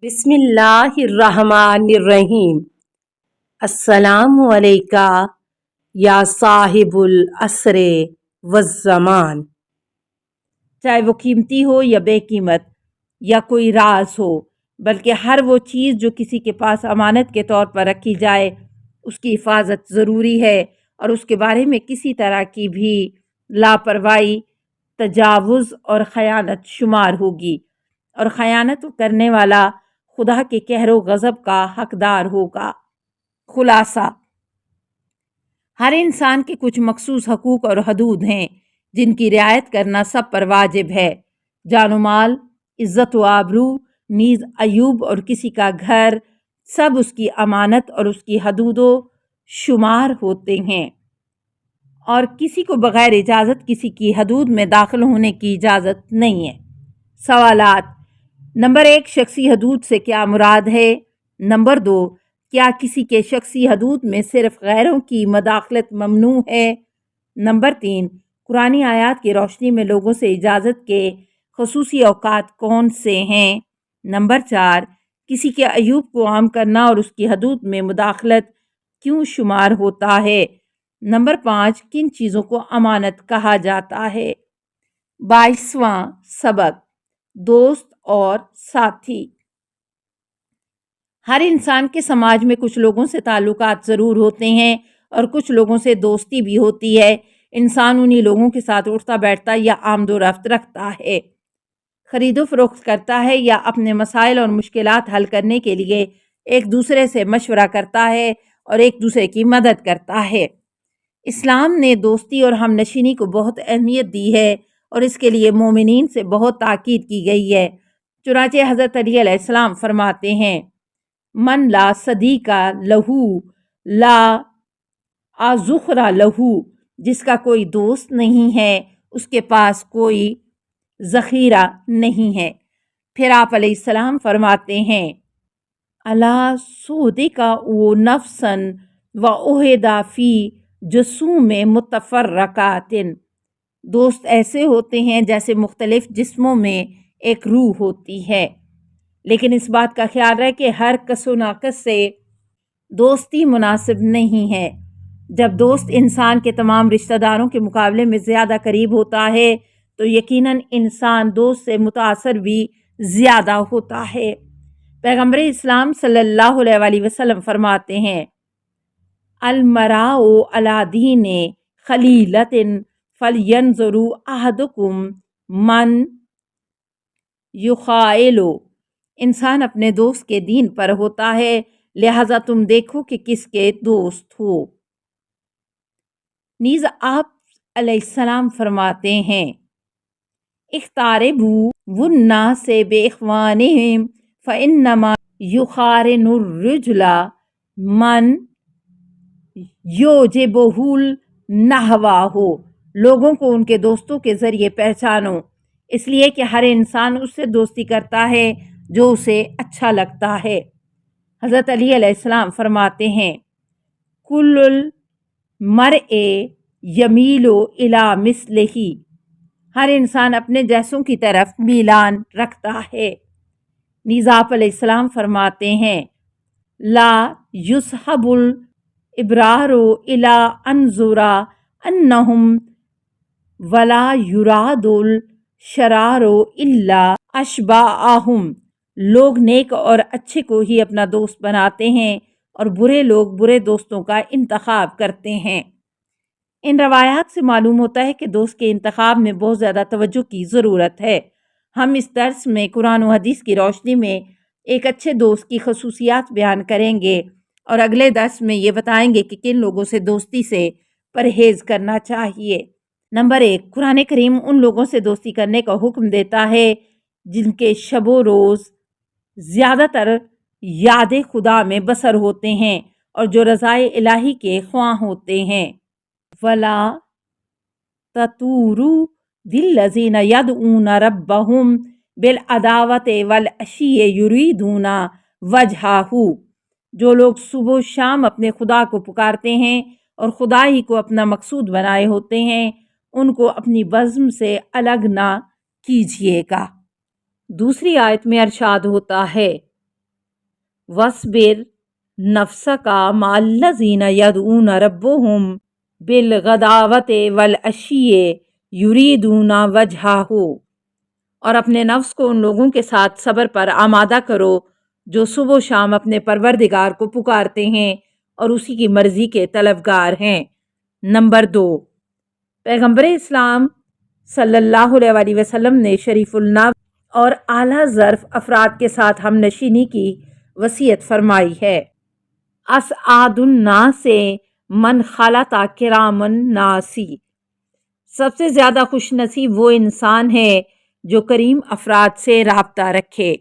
بسم اللہ الرحمن الرحیم۔ السلام علیکہ یا صاحب العصر والزمان۔ چاہے وہ قیمتی ہو یا بے قیمت یا کوئی راز ہو، بلکہ ہر وہ چیز جو کسی کے پاس امانت کے طور پر رکھی جائے اس کی حفاظت ضروری ہے، اور اس کے بارے میں کسی طرح کی بھی لاپرواہی، تجاوز اور خیانت شمار ہوگی، اور خیانت کرنے والا خدا کے قہر و غضب کا حقدار ہوگا۔ خلاصہ: ہر انسان کے کچھ مخصوص حقوق اور حدود ہیں جن کی رعایت کرنا سب پر واجب ہے۔ جان و مال، عزت و آبرو، نیز عیوب اور کسی کا گھر، سب اس کی امانت اور اس کی حدود و شمار ہوتے ہیں، اور کسی کو بغیر اجازت کسی کی حدود میں داخل ہونے کی اجازت نہیں ہے۔ سوالات: نمبر 1، شخصی حدود سے کیا مراد ہے؟ نمبر 2، کیا کسی کے شخصی حدود میں صرف غیروں کی مداخلت ممنوع ہے؟ نمبر 3، قرآنی آیات کی روشنی میں لوگوں سے اجازت کے خصوصی اوقات کون سے ہیں؟ نمبر 4، کسی کے عیوب کو عام کرنا اور اس کی حدود میں مداخلت کیوں شمار ہوتا ہے؟ نمبر 5، کن چیزوں کو امانت کہا جاتا ہے؟ 22واں سبق: دوست اور ساتھی۔ ہر انسان کے سماج میں کچھ لوگوں سے تعلقات ضرور ہوتے ہیں اور کچھ لوگوں سے دوستی بھی ہوتی ہے۔ انسان انہی لوگوں کے ساتھ اٹھتا بیٹھتا یا آمد و رفت رکھتا ہے، خرید و فروخت کرتا ہے، یا اپنے مسائل اور مشکلات حل کرنے کے لیے ایک دوسرے سے مشورہ کرتا ہے اور ایک دوسرے کی مدد کرتا ہے۔ اسلام نے دوستی اور ہم نشینی کو بہت اہمیت دی ہے اور اس کے لیے مومنین سے بہت تاکید کی گئی ہے۔ چنانچہ حضرت علی علیہ السلام فرماتے ہیں: من لا صدیق لہو لا ذخر لہو، جس کا کوئی دوست نہیں ہے اس کے پاس کوئی ذخیرہ نہیں ہے۔ پھر آپ علیہ السلام فرماتے ہیں: الا صدیق و نفسن و عہدہ فی جسوم متفرقات، دوست ایسے ہوتے ہیں جیسے مختلف جسموں میں ایک روح ہوتی ہے، لیکن اس بات کا خیال رہے کہ ہر کس و ناقص سے دوستی مناسب نہیں ہے۔ جب دوست انسان کے تمام رشتہ داروں کے مقابلے میں زیادہ قریب ہوتا ہے تو یقیناً انسان دوست سے متاثر بھی زیادہ ہوتا ہے۔ پیغمبر اسلام صلی اللہ علیہ وآلہ وسلم فرماتے ہیں: المرء علی دین خلیلۃ فلینظر احدکم من یخالل، انسان اپنے دوست کے دین پر ہوتا ہے، لہذا تم دیکھو کہ کس کے دوست ہو۔ نیز آپ علیہ السلام فرماتے ہیں: اقتربوا الناس باخوانہم فانما یقارن الرجل من یعجبہ نحوہ، لوگوں کو ان کے دوستوں کے ذریعے پہچانو، اس لیے کہ ہر انسان اس سے دوستی کرتا ہے جو اسے اچھا لگتا ہے۔ حضرت علی علیہ السلام فرماتے ہیں: کل المرء یمیل الی مثلہ، ہر انسان اپنے جیسوں کی طرف میلان رکھتا ہے۔ نیز آپ علیہ السلام فرماتے ہیں: لا یصحب الابرار الی انظر انہم ولا یراد الشرار الا اشباہہم، لوگ نیک اور اچھے کو ہی اپنا دوست بناتے ہیں اور برے لوگ برے دوستوں کا انتخاب کرتے ہیں۔ ان روایات سے معلوم ہوتا ہے کہ دوست کے انتخاب میں بہت زیادہ توجہ کی ضرورت ہے۔ ہم اس درس میں قرآن و حدیث کی روشنی میں ایک اچھے دوست کی خصوصیات بیان کریں گے اور اگلے درس میں یہ بتائیں گے کہ کن لوگوں سے دوستی سے پرہیز کرنا چاہیے۔ نمبر 1، قرآن کریم ان لوگوں سے دوستی کرنے کا حکم دیتا ہے جن کے شب و روز زیادہ تر یاد خدا میں بسر ہوتے ہیں اور جو رضائے الہی کے خواہاں ہوتے ہیں۔ وَلَا تَطْرُدُوا الَّذِينَ يَدْعُونَ رَبَّهُمْ بِالْغَدَاةِ وَالْعَشِيِّ يُرِيدُونَ وَجْهَهُ، جو لوگ صبح و شام اپنے خدا کو پکارتے ہیں اور خدا ہی کو اپنا مقصود بنائے ہوتے ہیں، ان کو اپنی بزم سے الگ نہ کیجیے گا۔ دوسری آیت میں ارشاد ہوتا ہے: वस्बिर नफ्सका माल्लज़ीन यदऊन रब्बहुम बिलगदावते वल अशिये युरीदूना वजहहू, और अपने नफ्स को उन लोगों के साथ सब्र पर आमादा करो जो सुबह शाम अपने परवरदिगार को पुकारते हैं और उसी की मर्ज़ी के तलबगार हैं। नंबर 2, पैगंबर इस्लाम सल्लल्लाहु अलैहि वसल्लम ने शरीफुल नफ्स और आला ज़र्फ़ अफराद के साथ हमनशीनी की वसीयत फरमाई है। असआदुन्नास से मन खलता किरामन नासी, सबसे ज़्यादा खुश नसीब वो इंसान है जो करीम अफराद से राब्ता रखे।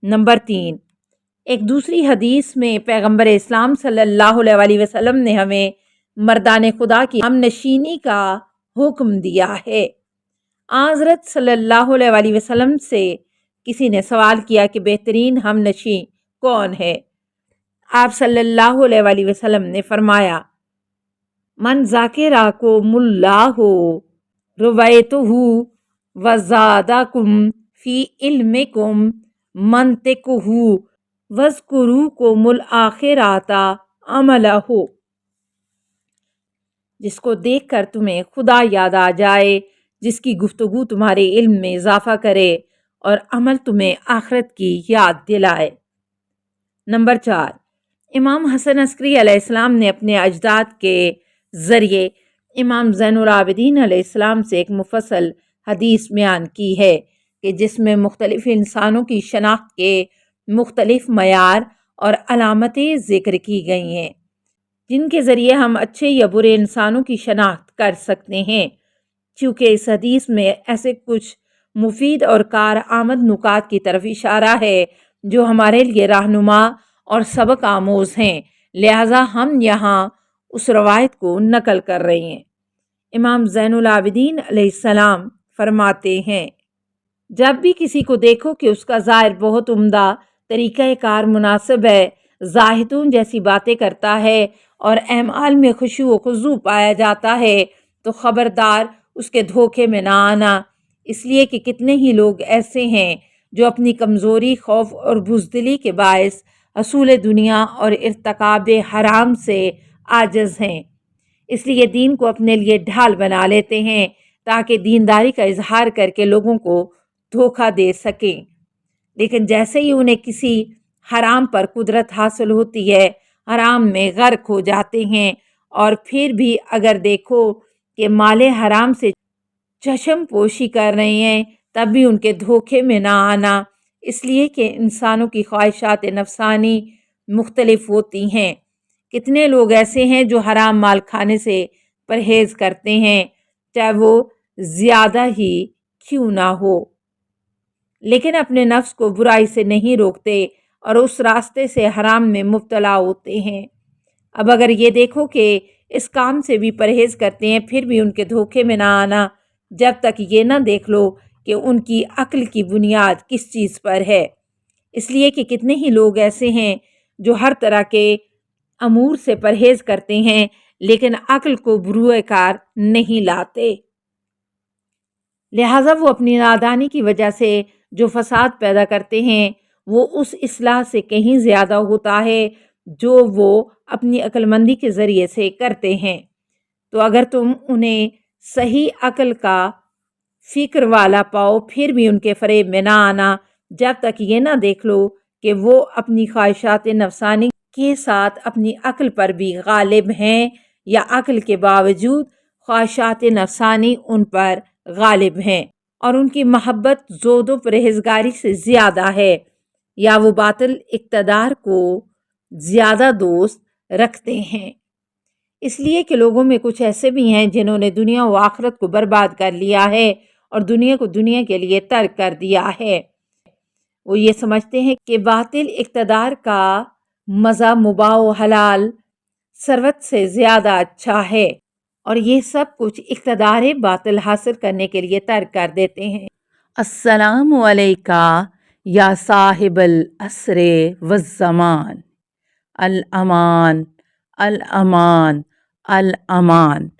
नंबर 3, एक दूसरी हदीस में पैगंबर इस्लाम सल्लल्लाहु अलैहि वसल्लम ने हमें मर्दान खुदा की हमनशीनी का हुक्म दिया है। हज़रत सल्लल्लाहु अलैहि वसल्लम से किसी ने सवाल किया कि बेहतरीन हमनशी कौन है? आप सल्लल्लाहु अलैहि वसल्लम ने फरमाया, मन ज़ाकिरा को मुल्ला हो रुवैतुहु वज़ादाकुम फ़ी इल्मिकुम मंतिकुहु वज़कुरुकुमुल आखिराता अमलहु, जिसको देखकर तुम्हें खुदा याद आ जाए, जिसकी गुफ्तगू तुम्हारे इल्म में इजाफा करे और अमल तुम्हें आखिरत की याद दिलाए। नंबर 4, इमाम हसन अस्करी अलैहिस्सलाम ने अपने अजदाद के ज़रिए इमाम ज़ैनुल आबिदीन अलैहिस्सलाम से एक मुफस्सल हदीस बयान की है कि जिसमें मुख्तलिफ इंसानों की शनाख्त के मुख्तलिफ मयार और अलामतें ज़िक्र की गई हैं, जिनके ज़रिए हम अच्छे या बुरे इंसानों की शनाख्त कर सकते हैं। चूँकि इस हदीस में ऐसे कुछ मुफीद और कार आमद नुकात की तरफ इशारा है जो हमारे लिए रहनुमा और सबक आमोज हैं, लिहाजा हम यहाँ उस रवायत को नकल कर रहे हैं। इमाम ज़ैनुल आबिदीन अलैहिस्सलाम फरमाते हैं, जब भी किसी को देखो कि उसका ज़ाहिर बहुत उम्दा, तरीक़ा कार मुनासिब है, ज़ाहिदून जैसी बातें करता है और अमाल में खुशू व खुज़ू पाया जाता है, तो ख़बरदार उसके धोखे में ना आना, इसलिए कि कितने ही लोग ऐसे हैं जो अपनी कमज़ोरी, खौफ और बुज़दिली के बायस हसूल दुनिया और इर्तिकाब हराम से आजिज़ हैं, इसलिए दीन को अपने लिए ढाल बना लेते हैं ताकि दीनदारी का इजहार करके लोगों को धोखा दे सकें। लेकिन जैसे ही उन्हें किसी हराम पर कुदरत हासिल होती है, हराम में गर्क हो जाते हैं, और फिर भी अगर देखो कि माले हराम से चश्म पोशी कर रहे हैं, तब भी उनके धोखे में ना आना, इसलिए कि इंसानों की ख्वाहिशात नफसानी मुख्तलिफ होती हैं। कितने लोग ऐसे हैं जो हराम माल खाने से परहेज़ करते हैं, चाहे वो ज़्यादा ही क्यों ना हो, लेकिन अपने नफ्स को बुराई से नहीं रोकते और उस रास्ते से हराम में मुब्तला होते हैं। अब अगर ये देखो कि इस काम से भी परहेज़ करते हैं, फिर भी उनके धोखे में ना आना, जब तक ये ना देख लो कि उनकी अक्ल की बुनियाद किस चीज़ पर है। इसलिए कि कितने ही लोग ऐसे हैं जो हर तरह के अमूर से परहेज़ करते हैं, लेकिन अक्ल को बुरुए कार नहीं लाते, लिहाजा वो अपनी नादानी की वजह से जो फसाद पैदा करते हैं वो उस इस्लाह से कहीं ज़्यादा होता है जो वो अपनी अक्लमंदी के ज़रिए से करते हैं। तो अगर तुम उन्हें सही अक्ल का फ़िक्र वाला पाओ, फिर भी उनके फ़रेब में ना आना, जब तक ये ना देख लो कि वो अपनी ख्वाहिशात नफसानी के साथ अपनी अक्ल पर भी गालिब हैं या अक्ल के बावजूद ख्वाहिशात नफसानी उन पर गालिब हैं और उनकी मोहब्बत ज़ोदो परहेज़गारी से ज़्यादा है, या वो बातिल इक़्तिदार को ज़्यादा दोस्त रखते हैं। इसलिए कि लोगों में कुछ ऐसे भी हैं जिन्होंने दुनिया व आखिरत को बर्बाद कर लिया है और दुनिया को दुनिया के लिए तर्क कर दिया है। वो ये समझते हैं कि बातिल इक़्तिदार का मज़ा मुबाह व हलाल सरवत से ज़्यादा अच्छा है, और ये सब कुछ इक़्तिदार बातिल हासिल करने के लिए तर्क कर देते हैं। अस्सलामु अलैका या साहिबल असरे वज़्ज़मान, अल अमान अल अमान अल अमान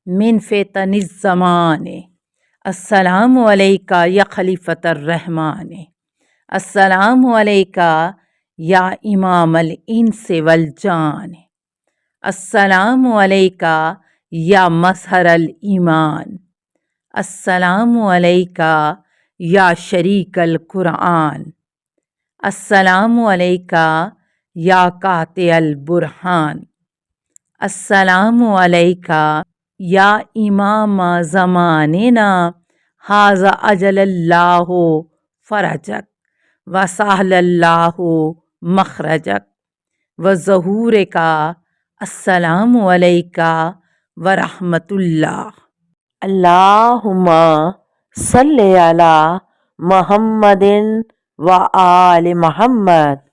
मिन फ़ितनिज़ ज़माने, अस्सलामु अलैका या खलीफ़तर रहमान, अस्सलामु अलैका یا امام الانس والجان، السلام علیکہ یا مظہر الایمان، السلام علیکہ یا شریک القرآن، السلام علیکہ یا قاطع البرہان، السلام علیکہ یا امام زماننا، ھذا اجل اللہ فرجک وسہل اللہ مخرجک وظہورک، السلام علیکہ ورحمۃ اللہ۔ اللہم صلی علی محمد و آل محمد۔